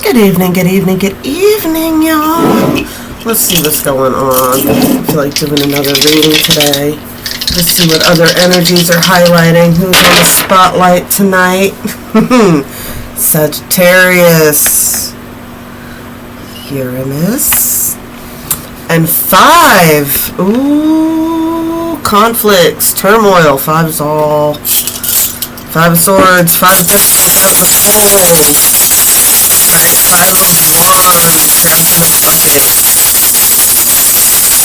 Good evening, good evening, good evening, y'all. Let's see what's going on. I feel like doing another reading today. Let's see what other energies are highlighting. Who's on the spotlight tonight? Sagittarius, Uranus, and 5. Ooh, conflicts, turmoil. 5 is all. 5 of Swords, 5 of Pentacles, Capricorn. Right, 5 of Wands, crabs in a bucket.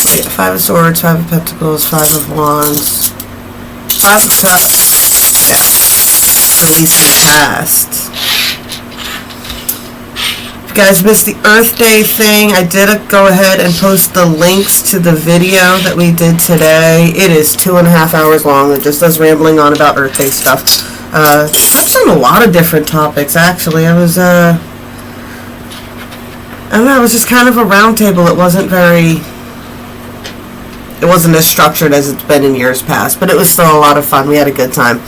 Wait, 5 of Swords, 5 of Pentacles, 5 of Wands, 5 of Cups. Yeah. Releasing the past. If you guys missed the Earth Day thing, I did go ahead and post the links to the video that we did today. It is 2.5 hours long. It just does rambling on about Earth Day stuff. Touched on a lot of different topics, actually. I don't know, it was just kind of a round table. It wasn't as structured as it's been in years past, but it was still a lot of fun. We had a good time.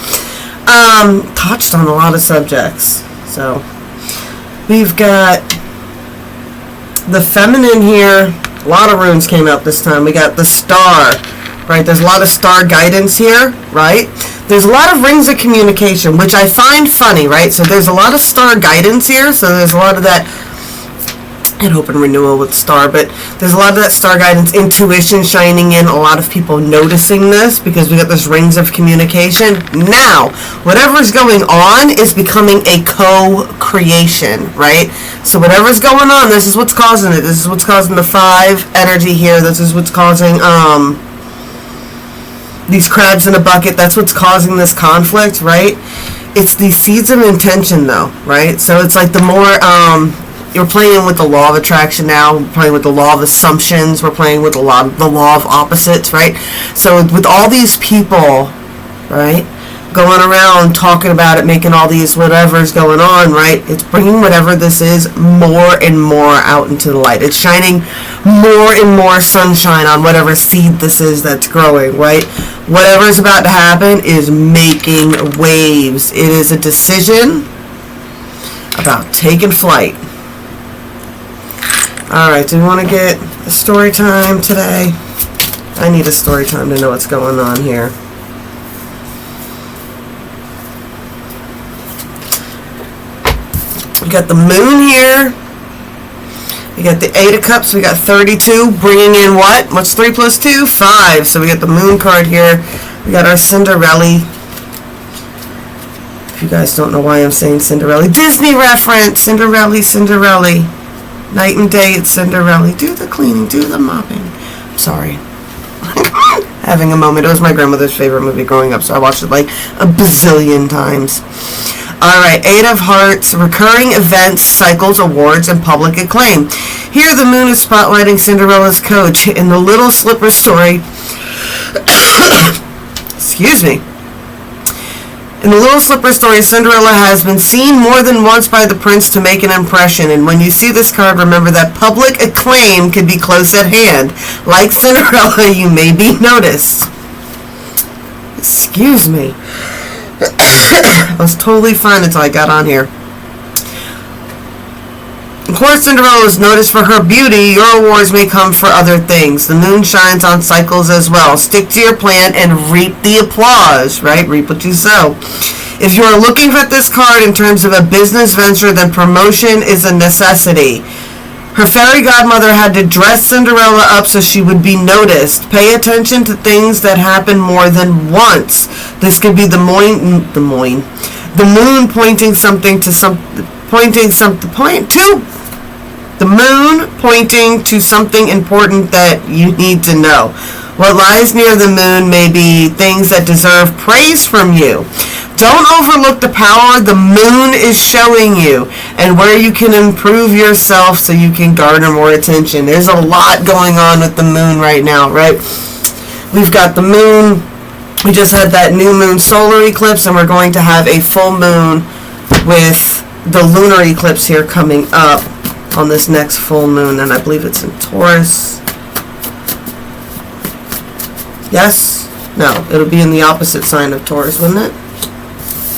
Touched on a lot of subjects. So, we've got the feminine here. A lot of runes came out this time. We got the star, right? There's a lot of star guidance here, right? There's a lot of rings of communication, which I find funny, right? So there's a lot of star guidance here. So there's a lot of that, and open renewal with star, but there's a lot of that star guidance, intuition shining in, a lot of people noticing this because we got this rings of communication. Now, whatever's going on is becoming a co-creation, right? So whatever's going on, this is what's causing it. This is what's causing the 5 energy here. This is what's causing these crabs in a bucket. That's what's causing this conflict, right? It's these seeds of intention, though, right? So it's like the more you're playing with the law of attraction now. We're playing with the law of assumptions. We're playing with the law of opposites, right? So with all these people, right, going around talking about it, making all these whatever's going on, right? It's bringing whatever this is more and more out into the light. It's shining more and more sunshine on whatever seed this is that's growing, right? Whatever's about to happen is making waves. It is a decision about taking flight. Alright, do we want to get a story time today? I need a story time to know what's going on here. We got the moon here. We got the 8 of Cups. We got 32. Bringing in what? What's 3 plus 2? 5. So we got the moon card here. We got our Cinderella. If you guys don't know why I'm saying Cinderella. Disney reference. Cinderella. Night and day, it's Cinderella. Do the cleaning, do the mopping. I'm sorry. Having a moment. It was my grandmother's favorite movie growing up, so I watched it like a bazillion times. Alright, 8 of Hearts, recurring events, cycles, awards, and public acclaim. Here the moon is spotlighting Cinderella's coach in the Little Slipper story. Excuse me. In the Little Slipper story, Cinderella has been seen more than once by the prince to make an impression, and when you see this card, remember that public acclaim could be close at hand. Like Cinderella, you may be noticed. Excuse me. I was totally fine until I got on here. Of course, Cinderella was noticed for her beauty. Your awards may come for other things. The moon shines on cycles as well. Stick to your plan and reap the applause, right? Reap what you sow. If you are looking at this card in terms of a business venture, then promotion is a necessity. Her fairy godmother had to dress Cinderella up so she would be noticed. Pay attention to things that happen more than once. This could be the moon pointing something to the moon pointing to something important that you need to know. What lies near the moon may be things that deserve praise from you. Don't overlook the power the moon is showing you and where you can improve yourself so you can garner more attention. There's a lot going on with the moon right now, right? We've got the moon. We just had that new moon solar eclipse, and we're going to have a full moon with the lunar eclipse here coming up on this next full moon, and I believe it's in Taurus. Yes? No, it'll be in the opposite sign of Taurus, wouldn't it?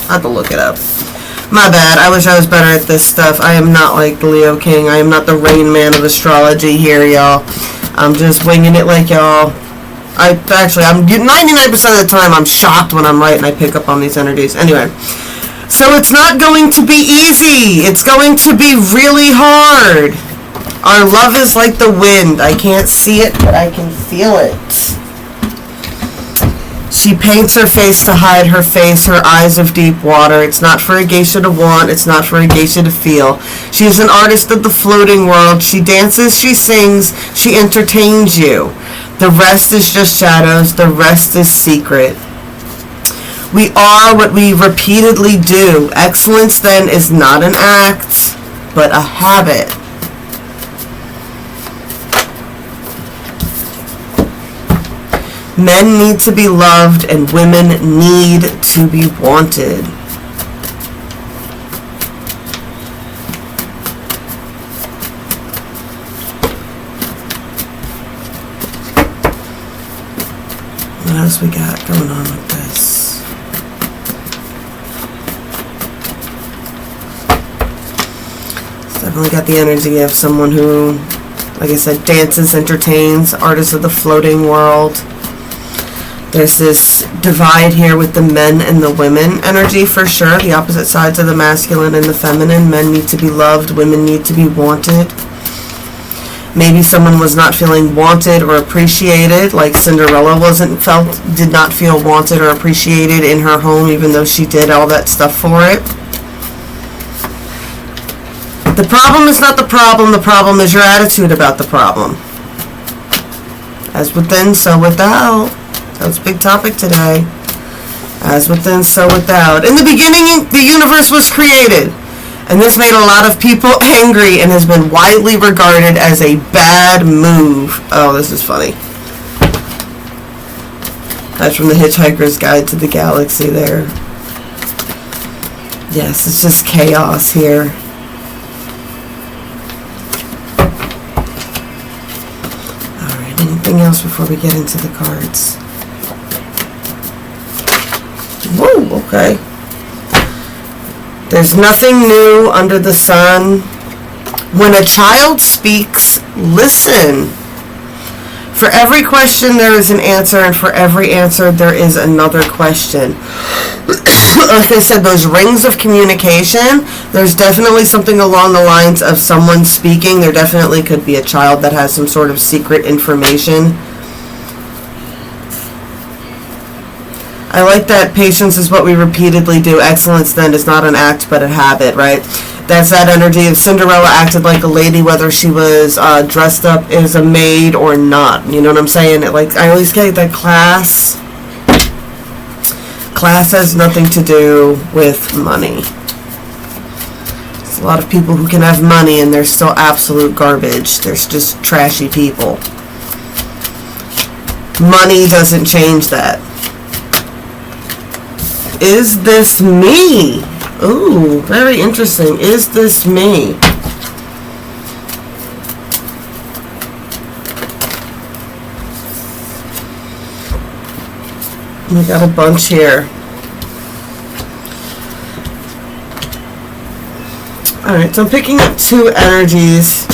I have to look it up. My bad. I wish I was better at this stuff. I am not like the Leo King. I am not the Rain Man of astrology here, y'all. I'm just winging it like y'all. I'm 99% of the time I'm shocked when I'm right and I pick up on these energies. Anyway, so it's not going to be easy. It's going to be really hard. Our love is like the wind. I can't see it, but I can feel it. She paints her face to hide her face, her eyes of deep water. It's not for a geisha to want, it's not for a geisha to feel. She is an artist of the floating world. She dances, she sings, she entertains you. The rest is just shadows, the rest is secret. We are what we repeatedly do. Excellence then is not an act, but a habit. Men need to be loved and women need to be wanted. What else we got going on with this? It's definitely got the energy of someone who, like I said, dances, entertains, artists of the floating world. There's this divide here with the men and the women energy for sure. The opposite sides of the masculine and the feminine. Men need to be loved. Women need to be wanted. Maybe someone was not feeling wanted or appreciated, like Cinderella did not feel wanted or appreciated in her home, even though she did all that stuff for it. The problem is not the problem. The problem is your attitude about the problem. As within, so without. That's a big topic today. As within, so without. In the beginning, the universe was created. And this made a lot of people angry and has been widely regarded as a bad move. Oh, this is funny. That's from the Hitchhiker's Guide to the Galaxy there. Yes, it's just chaos here. Alright, anything else before we get into the cards? Whoa, okay. There's nothing new under the sun. When a child speaks, listen. For every question, there is an answer, and for every answer, there is another question. Like I said, those rings of communication, there's definitely something along the lines of someone speaking. There definitely could be a child that has some sort of secret information. I like that patience is what we repeatedly do. Excellence then is not an act but a habit, right? That's that energy of Cinderella acted like a lady, whether she was dressed up as a maid or not. You know what I'm saying? I always get that class. Class has nothing to do with money. There's a lot of people who can have money and they're still absolute garbage. There's just trashy people. Money doesn't change that. Is this me? Ooh, very interesting. Is this me? We got a bunch here. Alright, so I'm picking up two energies.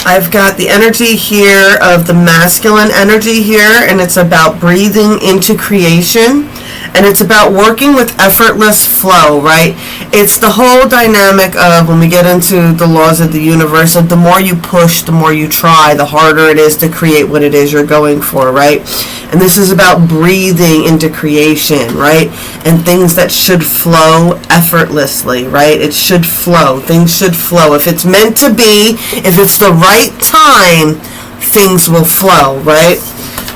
I've got the energy here of the masculine energy here, and it's about breathing into creation, and it's about working with effortless flow, right? It's the whole dynamic of when we get into the laws of the universe, of the more you push, the more you try, the harder it is to create what it is you're going for, right? And this is about breathing into creation, right? And things that should flow effortlessly, right? It should flow. Things should flow. If it's meant to be, if it's the right time, things will flow, right?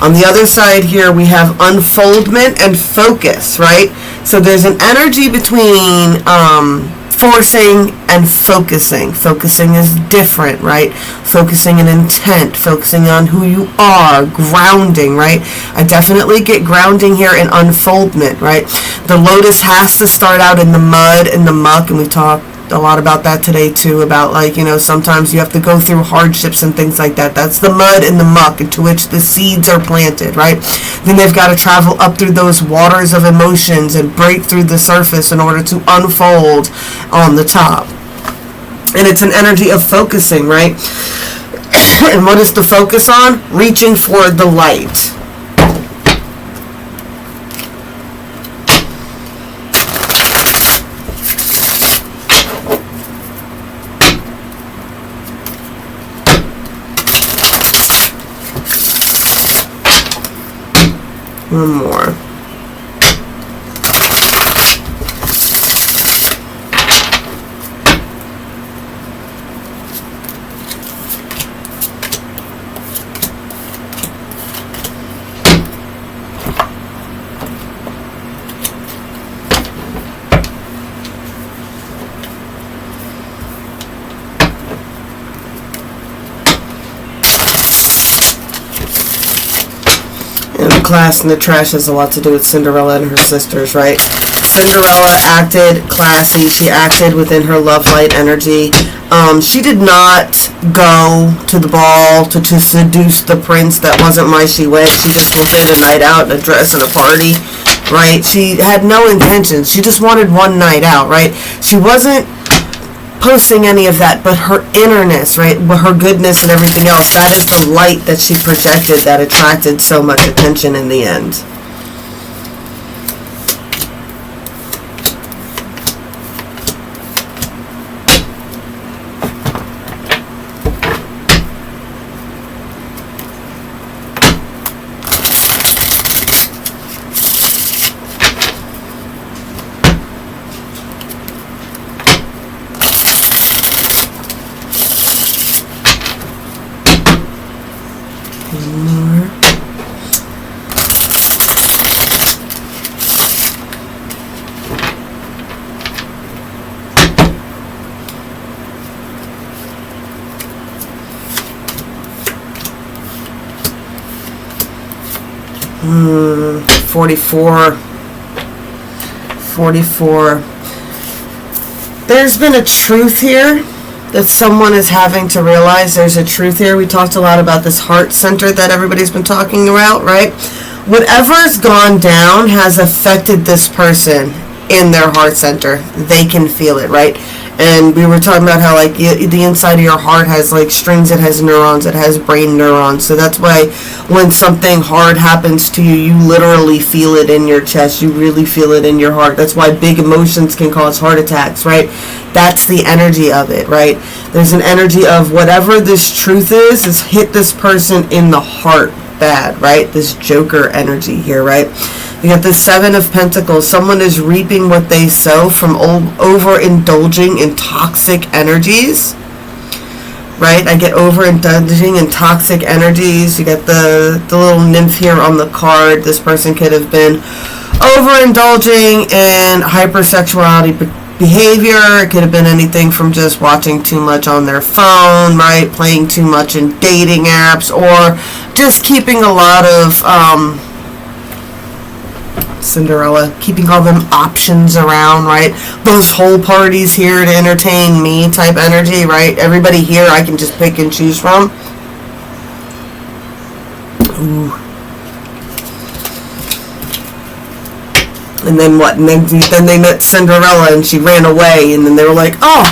On the other side here, we have unfoldment and focus, right? So there's an energy between forcing and focusing. Focusing is different, right? Focusing in intent, focusing on who you are, grounding, right? I definitely get grounding here in unfoldment, right? The lotus has to start out in the mud and the muck, and we talk a lot about that today too, about like, you know, sometimes you have to go through hardships and things like that. That's the mud and the muck into which the seeds are planted, right? Then they've got to travel up through those waters of emotions and break through the surface in order to unfold on the top. And it's an energy of focusing, right? And what is the focus on? Reaching for the light. One more. Class and the trash has a lot to do with Cinderella and her sisters, right? Cinderella acted classy. She acted within her love light energy. She did not go to the ball to seduce the prince. That wasn't why she went. She just wanted a night out, a dress, and a party, right? She had no intentions. She just wanted one night out, right? She wasn't posting any of that, but her innerness, right, her goodness and everything else, that is the light that she projected that attracted so much attention in the end. more. 44. There's been a truth here that someone is having to realize. There's a truth here. We talked a lot about this heart center that everybody's been talking about, right? Whatever's gone down has affected this person in their heart center. They can feel it, right? And we were talking about how, like, the inside of your heart has, like, strings. It has neurons. It has brain neurons. So that's why when something hard happens to you, you literally feel it in your chest. You really feel it in your heart. That's why big emotions can cause heart attacks, right? That's the energy of it, right? There's an energy of whatever this truth is, it's hit this person in the heart bad, right? This Joker energy here, right? You got the Seven of Pentacles. Someone is reaping what they sow from overindulging in toxic energies, right? I get overindulging in toxic energies. You get the little nymph here on the card. This person could have been overindulging in hypersexuality behavior. It could have been anything from just watching too much on their phone, right? Playing too much in dating apps, or just keeping a lot of Cinderella, keeping all them options around, right? Those whole parties here to entertain me type energy, right? Everybody here I can just pick and choose from. Ooh. And then what? And then they met Cinderella and she ran away, and then they were like, oh,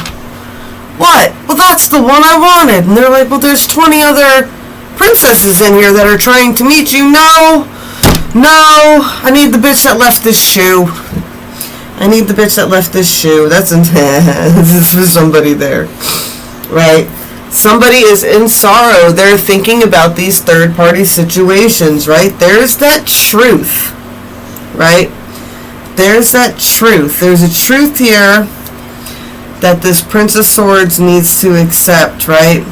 what? Well, that's the one I wanted. And they're like, well, there's 20 other princesses in here that are trying to meet you. No, I need the bitch that left this shoe. That's this is somebody there, right? Somebody is in sorrow. They're thinking about these third-party situations, right? There's that truth, right? There's that truth. There's a truth here that this Prince of Swords needs to accept, right?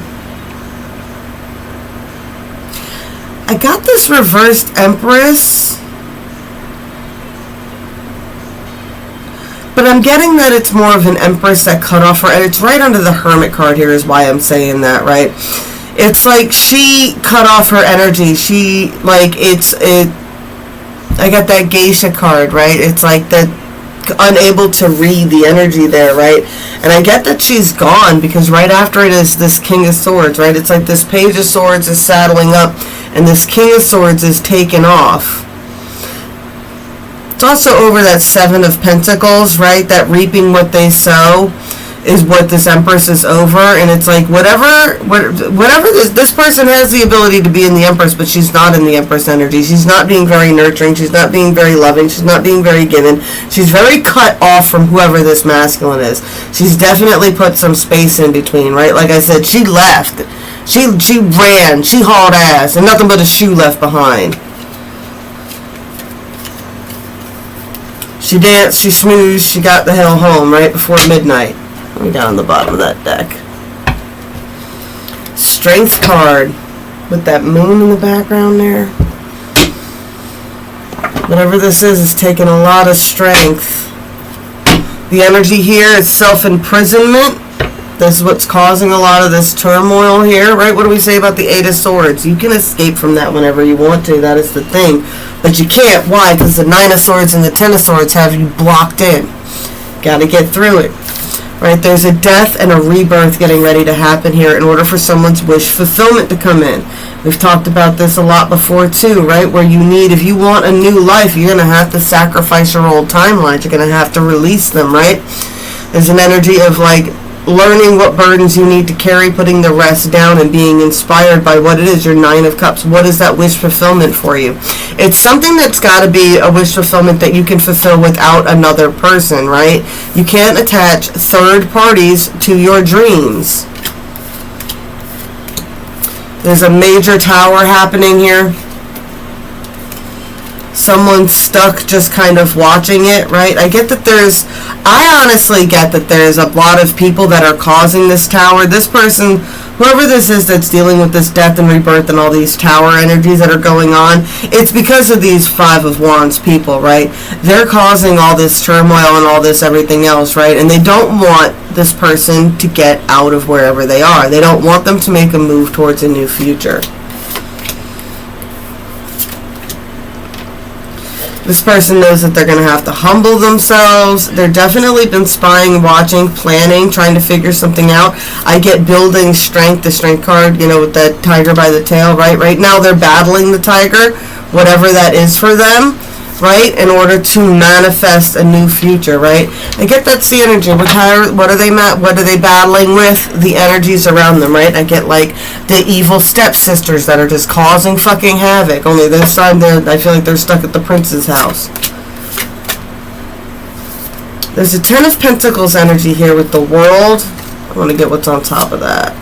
I got this reversed Empress, but I'm getting that it's more of an Empress that cut off her, and it's right under the Hermit card here is why I'm saying that, right? It's like she cut off her energy. I got that Geisha card, right? It's like that unable to read the energy there, right? And I get that she's gone because right after it is this King of Swords, right? It's like this Page of Swords is saddling up and this King of Swords is taken off. It's also over that Seven of Pentacles, right? That reaping what they sow is what this Empress is over. And it's like whatever this person has the ability to be in the Empress, but she's not in the Empress energy. She's not being very nurturing. She's not being very loving. She's not being very giving. She's very cut off from whoever this masculine is. She's definitely put some space in between, right? Like I said, she left. She ran. She hauled ass. And nothing but a shoe left behind. She danced. She smoothed. She got the hell home right before midnight. Down on the bottom of that deck. Strength card with that moon in the background there. Whatever this is taking a lot of strength. The energy here is self-imprisonment. This is what's causing a lot of this turmoil here, right? What do we say about the Eight of Swords? You can escape from that whenever you want to. That is the thing. But you can't. Why? Because the Nine of Swords and the Ten of Swords have you blocked in. Got to get through it. Right, there's a death and a rebirth getting ready to happen here in order for someone's wish fulfillment to come in. We've talked about this a lot before too, right? Where you need, if you want a new life, you're going to have to sacrifice your old timelines. You're going to have to release them, right? There's an energy of like learning what burdens you need to carry, putting the rest down, and being inspired by what it is, your Nine of Cups. What is that wish fulfillment for you? It's something that's got to be a wish fulfillment that you can fulfill without another person, right? You can't attach third parties to your dreams. There's a major tower happening here. Someone's stuck just kind of watching it, right? I honestly get that there's a lot of people that are causing this tower. This person, whoever this is that's dealing with this death and rebirth and all these tower energies that are going on, it's because of these Five of Wands people, right? They're causing all this turmoil and all this everything else, right? And they don't want this person to get out of wherever they are. They don't want them to make a move towards a new future. This person knows that they're going to have to humble themselves. They're definitely been spying, watching, planning, trying to figure something out. I get building strength, the strength card, you know, with that tiger by the tail, right? Right now they're battling the tiger, whatever that is for them, right? In order to manifest a new future, right? I get that's the energy. What are they battling with? The energies around them, right? I get like the evil stepsisters that are just causing fucking havoc. Only this time I feel like they're stuck at the prince's house. There's a Ten of Pentacles energy here with the World. I want to get what's on top of that.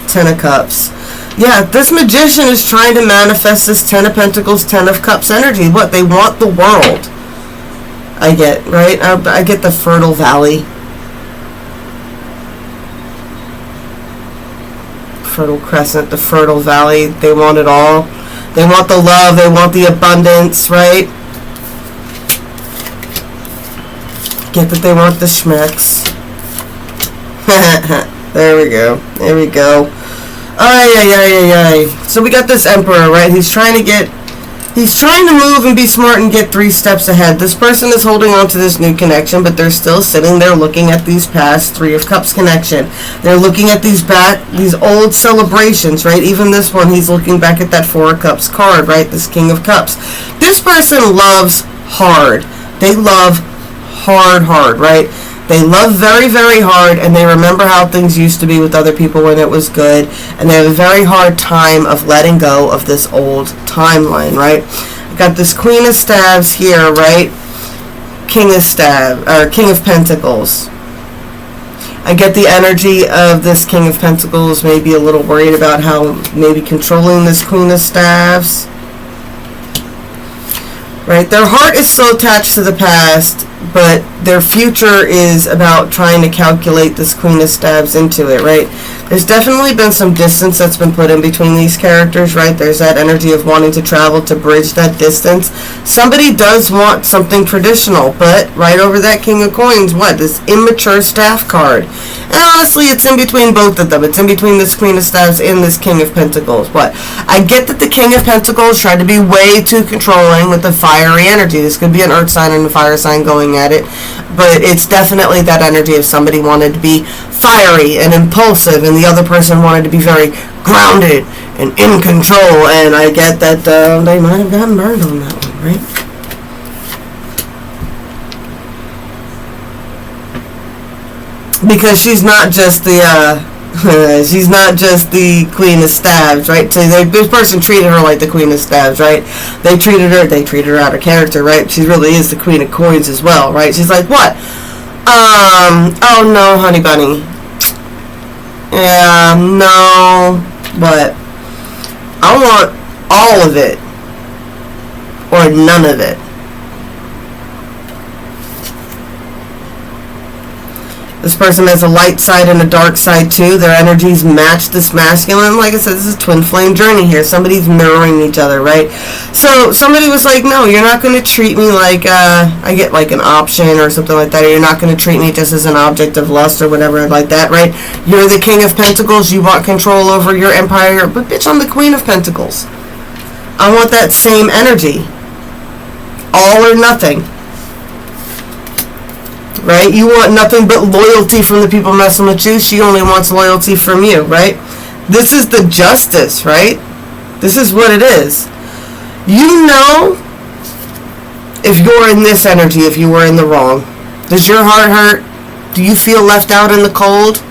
Ten of Cups. Yeah, this magician is trying to manifest this Ten of Pentacles, Ten of Cups energy. What? They want the world. I get, right? I get the fertile valley. Fertile Crescent, the fertile valley. They want it all. They want the love. They want the abundance, right? Get that they want the schmecks. There we go. There we go. So we got this Emperor, right? He's trying to move and be smart and get 3 steps ahead. This person is holding on to this new connection, but they're still sitting there looking at these past Three of Cups connection. They're looking at these old celebrations, right? Even this one, he's looking back at that Four of Cups card, right? This King of Cups. This person loves hard. They love hard, right? They love very, very hard, and they remember how things used to be with other people when it was good, and they have a very hard time of letting go of this old timeline, right? I got this Queen of Staves here, right? King of Pentacles. I get the energy of this King of Pentacles, maybe a little worried about how maybe controlling this Queen of Staves. Right? Their heart is still attached to the past, but their future is about trying to calculate this Queen of Staves into it, right? There's definitely been some distance that's been put in between these characters, right? There's that energy of wanting to travel to bridge that distance. Somebody does want something traditional, but right over that King of Coins, what? This immature staff card. And honestly, it's in between both of them. It's in between this Queen of Staves and this King of Pentacles. But I get that the King of Pentacles tried to be way too controlling with the fiery energy. This could be an earth sign and a fire sign going at it, but it's definitely that energy of somebody wanted to be fiery and impulsive, and the other person wanted to be very grounded and in control. And I get that they might have gotten burned on that one, right? Because she's not just the Queen of Staves, right? So this person treated her like the Queen of Staves, right? They treated her out of character, right? She really is the Queen of Coins as well, right? She's like, what? Oh no, honey bunny. Yeah, no, but I want all of it or none of it. This person has a light side and a dark side too. Their energies match this masculine. Like I said, this is a twin flame journey here. Somebody's mirroring each other, right? So somebody was like, no, you're not going to treat me like I get like an option or something like that. Or you're not going to treat me just as an object of lust or whatever like that, right? You're the King of Pentacles. You want control over your empire. But bitch, I'm the Queen of Pentacles. I want that same energy. All or nothing. Right? You want nothing but loyalty from the people messing with you. She only wants loyalty from you, right? This is the justice, right? This is what it is. You know if you're in this energy, if you were in the wrong. Does your heart hurt? Do you feel left out in the cold?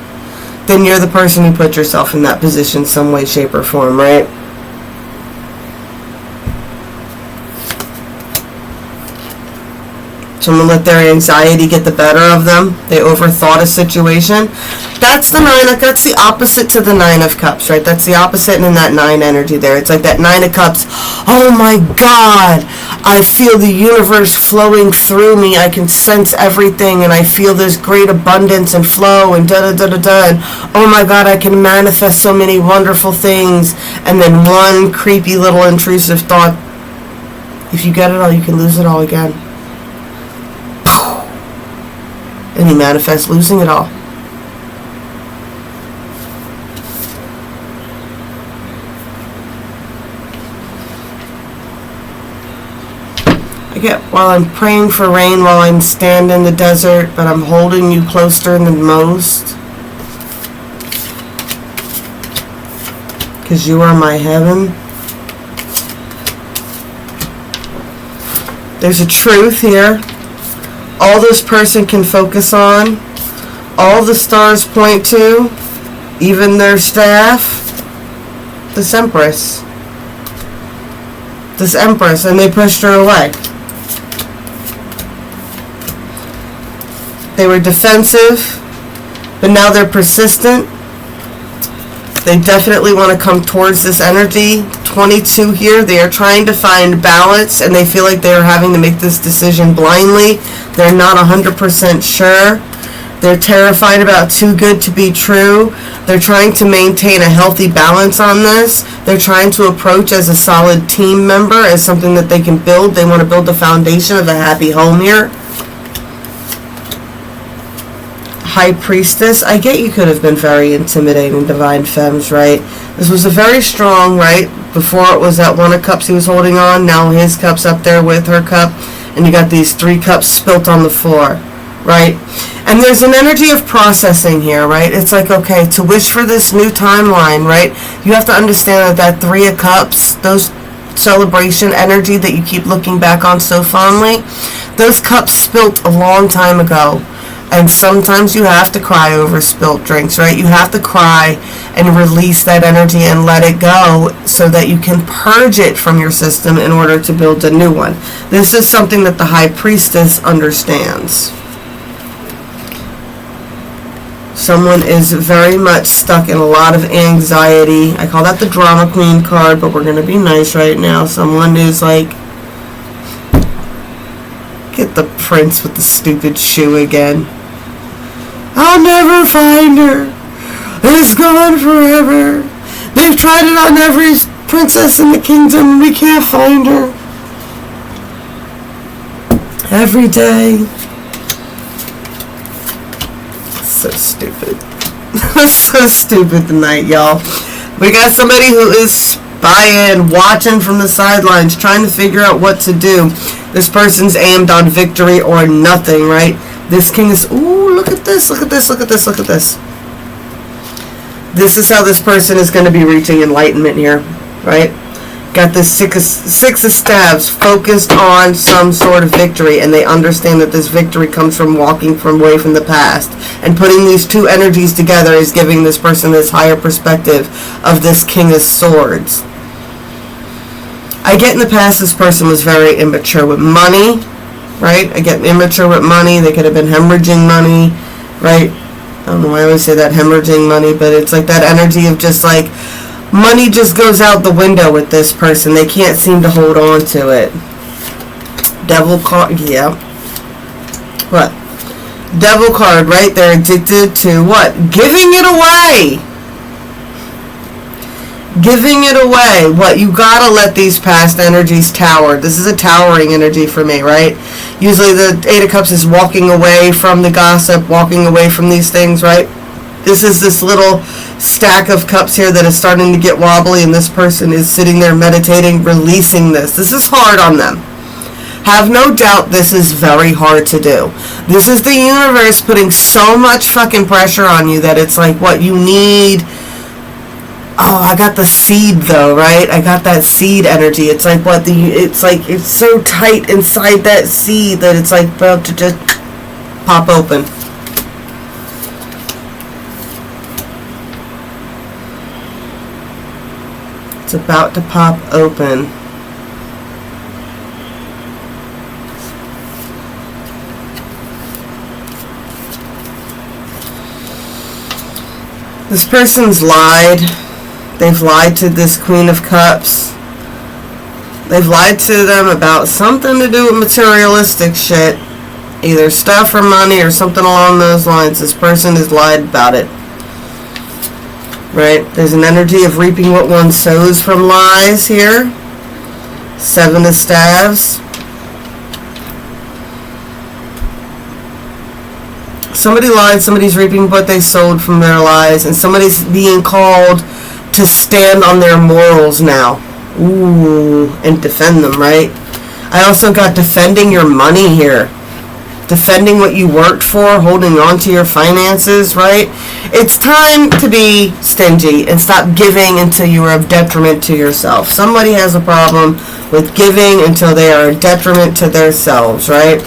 Then you're the person who put yourself in that position some way, shape, or form, right? Someone let their anxiety get the better of them. They overthought a situation. That's the that's the opposite to the Nine of Cups, right? That's the opposite in that 9 energy there. It's like that 9 of Cups. Oh my God, I feel the universe flowing through me. I can sense everything, and I feel this great abundance and flow and da-da-da-da-da. And oh my God, I can manifest so many wonderful things. And then one creepy little intrusive thought. If you get it all, you can lose it all again. And he manifests losing it all. I get, while I'm praying for rain, while I'm standing in the desert, but I'm holding you closer than most. Because you are my heaven. There's a truth here. All this person can focus on, all the stars point to, even their staff, this Empress. This Empress, and they pushed her away. They were defensive, but now they're persistent. They definitely want to come towards this energy. 22 here, they are trying to find balance, and they feel like they are having to make this decision blindly. They're not 100% sure. They're terrified about too good to be true. They're trying to maintain a healthy balance on this. They're trying to approach as a solid team member, as something that they can build. They want to build the foundation of a happy home here. High Priestess. I get you could have been very intimidating, Divine Femmes, right? This was a very strong, right? Before it was that 1 of Cups he was holding on. Now his cup's up there with her cup. And you got these 3 cups spilt on the floor, right? And there's an energy of processing here, right? It's like, okay, to wish for this new timeline, right? You have to understand that 3 of Cups, those celebration energy that you keep looking back on so fondly, those cups spilt a long time ago. And sometimes you have to cry over spilt drinks, right? You have to cry and release that energy and let it go so that you can purge it from your system in order to build a new one. This is something that the High Priestess understands. Someone is very much stuck in a lot of anxiety. I call that the Drama Queen card, but we're going to be nice right now. Someone is like, get the prince with the stupid shoe again. I'll never find her. It's gone forever. They've tried it on every princess in the kingdom. We can't find her. Every day. So stupid. So stupid tonight, y'all. We got somebody who is buy-in, watching from the sidelines, trying to figure out what to do. This person's aimed on victory or nothing, right? This king is, ooh, look at this, look at this, look at this, look at this. This is how this person is going to be reaching enlightenment here, right? Got this six of staves focused on some sort of victory, and they understand that this victory comes from walking from away from the past. And putting these two energies together is giving this person this higher perspective of this king of swords. I get in the past this person was very immature with money, right? I get immature with money. They could have been hemorrhaging money, right? I don't know why I always say that, hemorrhaging money, but it's like that energy of just like, money just goes out the window with this person. They can't seem to hold on to it. Devil card, yeah. What? Devil card, right? They're addicted to what? Giving it away. Giving it away. What? You gotta let these past energies tower. This is a towering energy for me, right? Usually the Eight of Cups is walking away from the gossip, walking away from these things, right? This is this little stack of cups here that is starting to get wobbly, and this person is sitting there meditating, releasing this. This is hard on them. Have no doubt this is very hard to do. This is the universe putting so much fucking pressure on you that it's like, what you need. Oh, I got the seed though, right? I got that seed energy. It's like what it's so tight inside that seed that it's like about to just pop open. It's about to pop open. This person's lied. They've lied to this Queen of Cups. They've lied to them about something to do with materialistic shit. Either stuff or money or something along those lines. This person has lied about it. Right? There's an energy of reaping what one sows from lies here. Seven of Staves. Somebody lied, somebody's reaping what they sowed from their lies, and somebody's being called to stand on their morals now. Ooh, and defend them, right? I also got defending your money here. Defending what you worked for, holding on to your finances, right? It's time to be stingy and stop giving until you are of detriment to yourself. Somebody has a problem with giving until they are a detriment to themselves, right?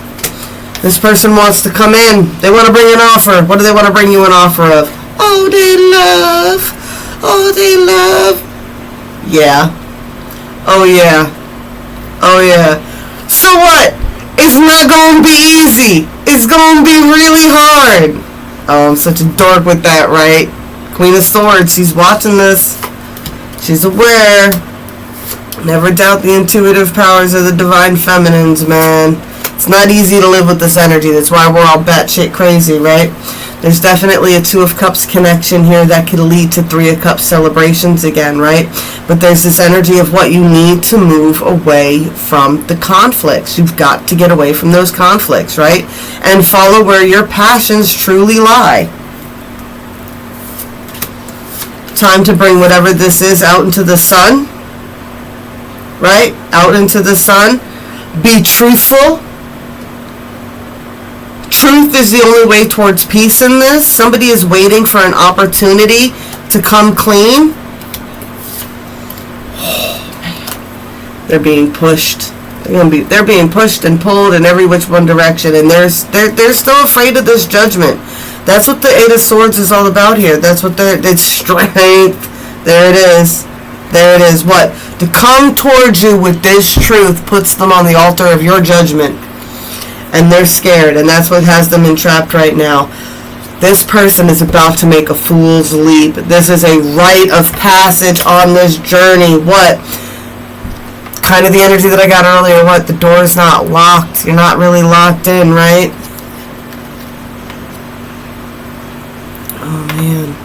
This person wants to come in. They want to bring an offer. What do they want to bring you an offer of? Oh, they love. Oh, they love. Yeah. Oh, yeah. Oh, yeah. So what? It's not going to be easy. It's going to be really hard. Oh, I'm such a dork with that, right? Queen of Swords. She's watching this. She's aware. Never doubt the intuitive powers of the divine feminines, man. It's not easy to live with this energy. That's why we're all batshit crazy, right? There's definitely a Two of Cups connection here that could lead to Three of Cups celebrations again, right? But there's this energy of what you need to move away from the conflicts. You've got to get away from those conflicts, right? And follow where your passions truly lie. Time to bring whatever this is out into the sun, right? Out into the sun. Be truthful. Truth is the only way towards peace in this. Somebody is waiting for an opportunity to come clean. Oh, man. They're being pushed. They're being pushed and pulled in every which one direction, and they're still afraid of this judgment. That's what the Eight of Swords is all about here. That's what it's strength. There it is. There it is. What? To come towards you with this truth puts them on the altar of your judgment. And they're scared, and that's what has them entrapped right now. This person is about to make a fool's leap. This is a rite of passage on this journey. What? Kind of the energy that I got earlier. What? The door's not locked. You're not really locked in, right? Oh, man.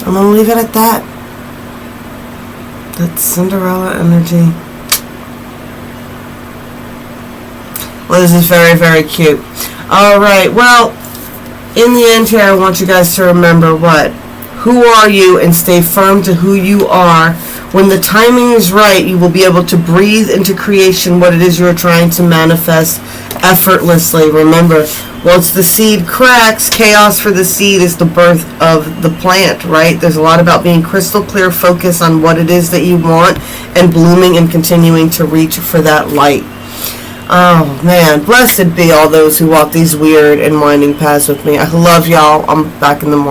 I'm going to leave it at that. That Cinderella energy. Well, this is very, very cute. Alright, well, in the end here, I want you guys to remember what? Who are you, and stay firm to who you are. When the timing is right, you will be able to breathe into creation what it is you're trying to manifest effortlessly. Remember, once the seed cracks, chaos for the seed is the birth of the plant, right? There's a lot about being crystal clear, focus on what it is that you want, and blooming and continuing to reach for that light. Oh, man. Blessed be all those who walk these weird and winding paths with me. I love y'all. I'm back in the morning.